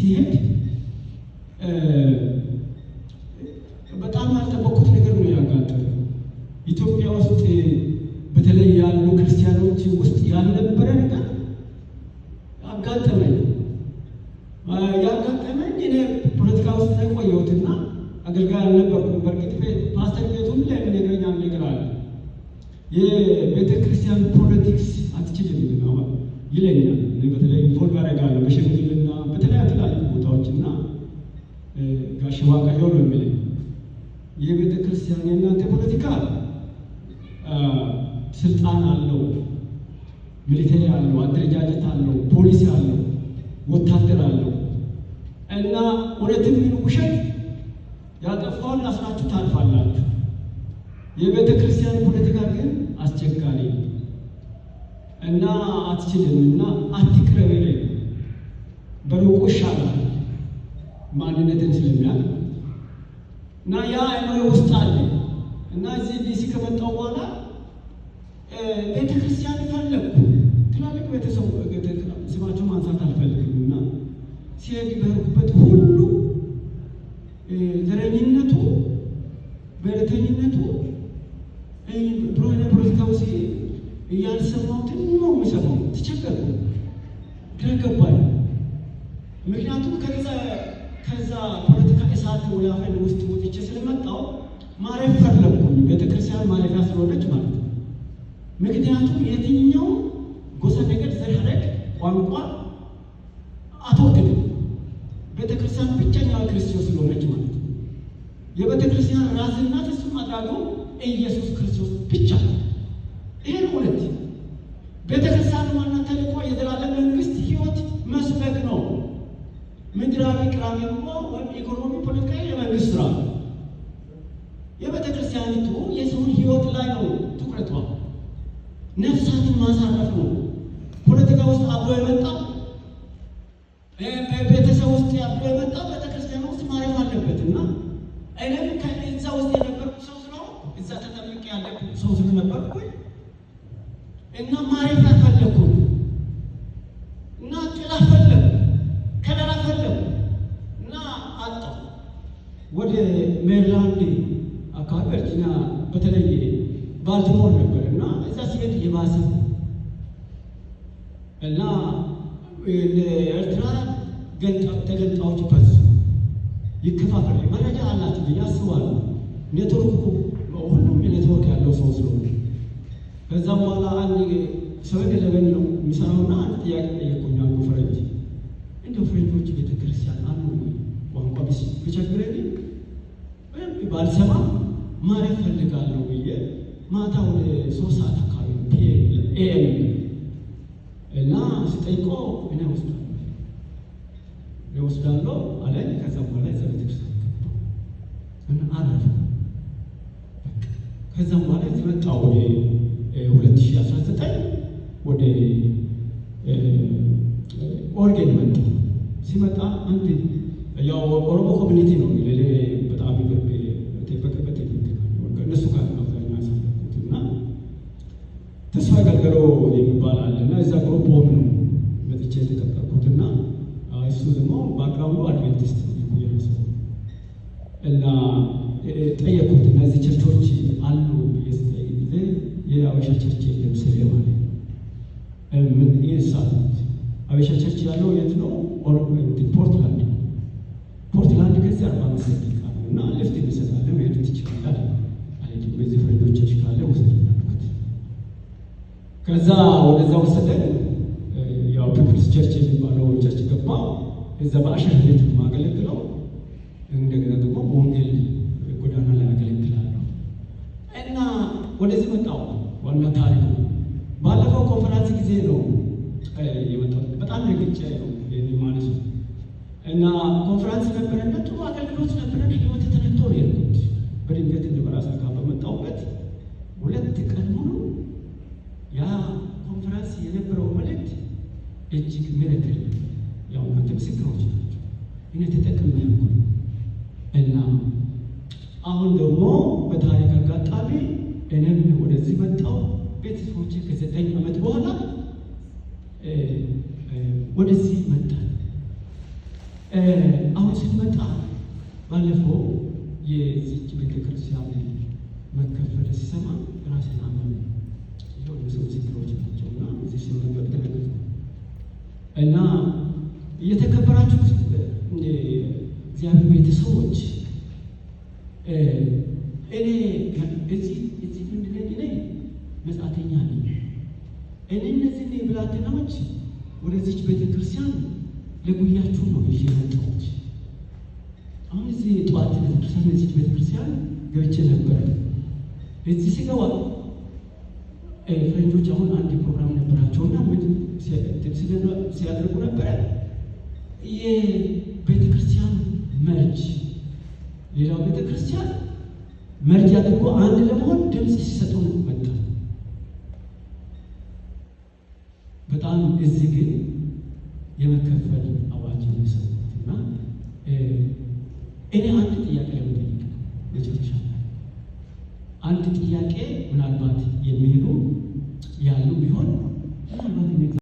ሲሄድ በጣም ያልጠበቁት ነገር ነው ያጋጠመው። ኢትዮጵያ ውስጥ በተለይ ያሉ ክርስቲያኖች ውስጥ ያልነበረ ነገር አጋጠመኝ። ያጋጠመኝ እኔ ፖለቲካ ውስጥ ነው የቆየሁትና አገልጋይ አልነበርኩም። በእርግጥ ፓስተር ቤቱም ላይ የሚነግረኝ አንድ ነገር አለ። የቤተ ክርስቲያን ፖለቲክስ አትችልም ይለኛል። በተለይ ኢንፎልቭ ያደርጋለሁ በሽምግልና በተለያዩ ቦታዎችና ጋሽ ዋቀየው ነው የሚለኝ የቤተ ክርስቲያን የእናንተ ፖለቲካ ስልጣን አለው፣ ሚሊተሪ አለው፣ አደረጃጀት አለው፣ ፖሊሲ አለው፣ ወታደር አለው እና እውነትም ይሁን ውሸት ያጠፋውን አስራችሁ ታልፋላችሁ። የቤተ ክርስቲያን ፖለቲካ ግን አስቸጋሪ እና አትችልም እና አትቅረብ ይለኝ። በሩቁ ይሻላል ማንነትን ስለሚያል እና ያ አይምሮ ውስጥ አለ እና እዚህ ዲሲ ከመጣሁ በኋላ ቤተ ክርስቲያን ፈለግኩ። ትላልቅ ቤተሰብ ስማቸው ማንሳት አልፈልግም እና ሲሄድ በሄድኩበት ሁሉ ዘረኝነቱ፣ ብሔረተኝነቱ ድሮ ፖለቲካ ውስጥ እያልሰማሁትን ነው የሚሰማው። ተቸገርኩ፣ ግራ ገባኝ። ምክንያቱም ከዛ ፖለቲካ እሳት ወላፈን ውስጥ ወጥቼ ስለመጣሁ ማረፍ ፈለግኩኝ። ቤተክርስቲያን ማረፊያ ስለሆነች ማለት ነው። ምክንያቱም የትኛው ጎሳ፣ ነገድ፣ ዘር፣ ሐረግ፣ ቋንቋ አትወክልም። ቤተክርስቲያን ብቸኛዋ ክርስቶስ ስለሆነች ማለት ነው። የቤተክርስቲያን ራስና ፍጹም አድራጊ ኢየሱስ ክርስቶስ ብቻ። ይሄን ሁለት ቤተክርስቲያን ዋና ተልእኮ የዘላለም መንግስት ህይወት መስበክ ነው። ምድራዊ ቅራሜሞ ወይም ኢኮኖሚ፣ ፖለቲካ የመንግስት ስራ ነው። የቤተክርስቲያኒቱ የሰውን ህይወት ላይ ነው ትኩረቷ። ነፍሳትን ማሳረፍ ነው። ፖለቲካ ውስጥ አብሮ የመጣ ቤተሰብ ውስጥ አብሮ የመጣ ቤተክርስቲያን ውስጥ ማረፍ አለበት እና እኔም ከዛ ውስጥ የነበርኩ ሰው ስለሆንኩ እዛ ተጠምቄ ያለኩ ሰው ስለነበርኩ እና ማረፊያ ፈለኩ እና ጥላ ፈለኩ፣ ከለላ ፈለኩ እና አጣሁ። ወደ ሜሪላንድ አካባቢ ቨርጂኒያ በተለይ ባልቲሞር ነበር እና እዛ ሲሄድ የባሰ እና ኤርትራ ተገንጣዮች በዙ። ይከፋፈል መረጃ አላት ብዬ አስባለሁ። ኔትወርኩ ሁሉም የኔትወርክ ያለው ሰው ስለሆነ ከዛም በኋላ አንድ ሰው ለበን ነው የሚሰራውና አንድ ጥያቄ ጠየቁኝ። አንዱ ፈረንጅ እንደው ፍሬንዶች ቤተክርስቲያን አሉ ቋንቋ ቢቸግረኝ ባልሰማ ማረፍ ፈልጋለሁ ብዬ ማታ ወደ 3 ሰዓት አካባቢ ኤኤም እና ስጠይቀው እኔ ወስዳለሁ አለኝ። ከዛ በኋላ እዛ ቤተክርስቲያን ገባሁ እና አረፈ። ከዛም በኋላ እዚህ መጣሁ። ወደ 2019 ወደ ኦርጌን መጣሁ። ሲመጣ አንድ ያው ኦሮሞ ኮሚኒቲ ነው በጣም በቀበጥ እነሱ ጋር ነው አብዛኛው ያሳለፍኩት እና ተስፋ ገልገሎ የሚባል አለ እና እዛ ግሩፕ ሆም ነው መጥቼ የተቀጠርኩትና እሱ ደግሞ ባክግራውንዱ አድቬንቲስት ነው እና ጠየቁት። እነዚህ ቸርቾች አሉ ጊዜ የአበሻ ቸርች የለም ስለ ማለት ምን ይሳል አበሻ ቸርች ያለው የት ነው? ፖርትላንድ ከዚህ 45 ደቂቃ ነው እና ልፍት እንሰጣለን መሄድ ትችላለህ አለኝ። በዚህ ፍሬንዶች ካለ ወሰደናልኩት። ከዛ ወደዛ ወሰደን። ያው ፒፕልስ ቸርች የሚባለው ቸርች ገባ። እዛ በአሸርነት ማገለግለው እንደገና ደግሞ በወንጌል ጎዳና ላይ አገለግላለሁ እና ወደዚህ መጣሁ። ዋና ታሪኩ ባለፈው ኮንፈረንስ ጊዜ ነው የመጣሁት። በጣም ረግጬ ነው ማለት ነው እና ኮንፈረንስ ነበረና ጥሩ አገልግሎት ነበረና ህይወት ተነክቶ ነው የሄድኩት። በድንገት እንደ በራሳ ጋር በመጣሁበት 2 ቀን ሙሉ ያ ኮንፈረንስ የነበረው መልእክት እጅግ ሚረክል ያው እናንተ ምስክሮች ናቸው። እኔ ተጠቅሜ ያልኩ እና አሁን ደግሞ በታሪክ አጋጣሚ እኔም ወደዚህ መጣሁ። ቤተሰቦቼ ከ9 ዓመት በኋላ ወደዚህ መጣ አሁን ስንመጣ ባለፈው የዚች ቤተክርስቲያን መከፈል ሲሰማ ራሴን አመመኝ። የሆኑ ሰው ምስክሮች ናቸውና እዚህ ሲነገር ተነገሩ እና እየተከበራችሁ እግዚአብሔር ቤተሰቦች እኔ እዚህ ምንድን ነኝ? እኔ መጻተኛ ነኝ። እኔ እነዚህ ብላቴናዎች ወደዚች ቤተክርስቲያን ለጉያችሁ ነው ይዤ መጣሁት። አሁን እዚህ ጠዋት ቤተክርስቲያን እዚህ ቤተክርስቲያን ገብቼ ነበረ። እዚህ ስገባ ፈረንጆች አሁን አንድ ፕሮግራም ነበራቸውና ምን ሲያደርጉ ነበረ የቤተክርስቲያን መርጅ ሌላው ቤተክርስቲያን መርጅ አድርጎ አንድ ለመሆን ድምፅ ሲሰጡ መጣ። በጣም እዚህ ግን የመከፈል አዋጅ የሚሰጡትና እኔ አንድ ጥያቄ ለመጠየቅ መጨረሻ አንድ ጥያቄ ምናልባት